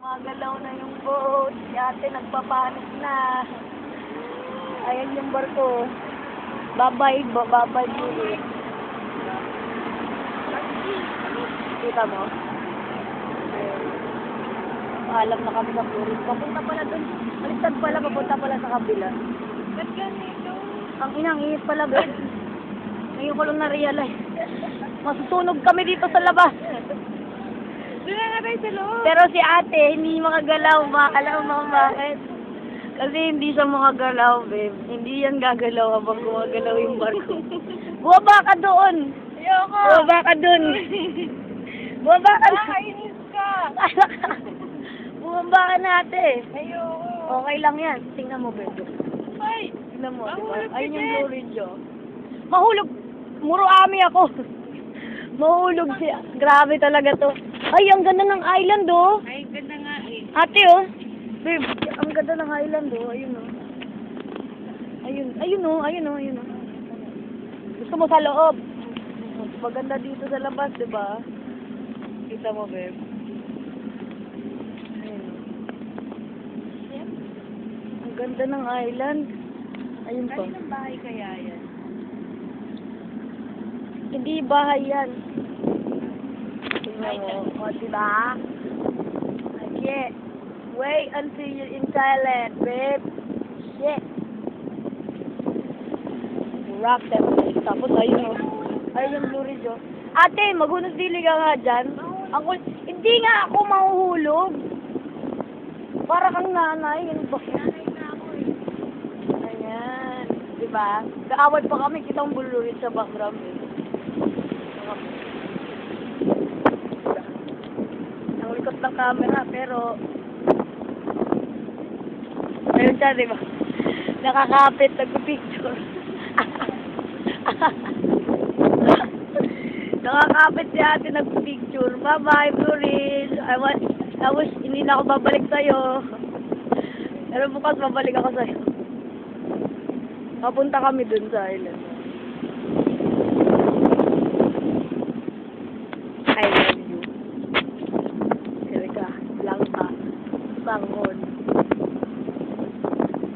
Magalaw na yung boat. Si ate nagpapanik na. Ayan yung barko. Babay ulit. Kita mo? Paalam na kami sa Flores. Papunta pala dun. Baliktad pala, papunta pala sa kabila. Ba't ganito? Ang inangihit pala, babe. Ngayon ko lang na-realize. Masusunog kami dito sa labas. Doon na nga tayo sa loob. Pero si ate, hindi makagalaw. Alam mo bakit? Kasi hindi siya makagalaw, babe. Hindi yan gagalaw habang gumagalaw yung barko. Bumaba ka doon! Ayoko. Bumaba ka doon! Bumaba ka na! Nakakainis ka. Bumaba ka na, ate. Ayoko. Okay lang yan. Tingnan mo, babe. Ay! Tingnan mo, diba? Mahulog Ayun ka yung din. Blue Ridge, oh. Mahulog! Muro ami ako. Mahulog siya. Grabe talaga to. Ay, ang ganda ng island, oh. Ay, ganda nga eh. Ate, oh. Babe, ang ganda ng island, oh. Ayun, oh. Ayun, oh. Ayun, oh. Gusto mo sa loob? Maganda dito sa labas, diba? Kita mo, babe. Ayun. Ang ganda ng island. Ayun pa. Kaninang bahay kaya yan? Hindi bahay yan. Tingnan mo. O, diba? Okay. Wait until you're in Thailand, babe. Shit. Rock that place. Tapos, ayun o. Ayun yung Blue Ridge o. Ate, maghunod dili ka nga dyan. Hindi nga ako mahuhulog. Para kang nanay. Ganun ba? Nanay na ako eh. Ayan. Diba? Kaawad pa kami. Kita ang Blue Ridge sa background eh. Ang likot ng camera, pero ayun siya, diba? Nakakapit, nagpipicture. Nakakapit si ate, nagpipicture. Bye-bye, Blue Ridge. I wish hindi na ako babalik sa'yo. Pero bukas babalik ako sa'yo. Papunta kami dun sa island.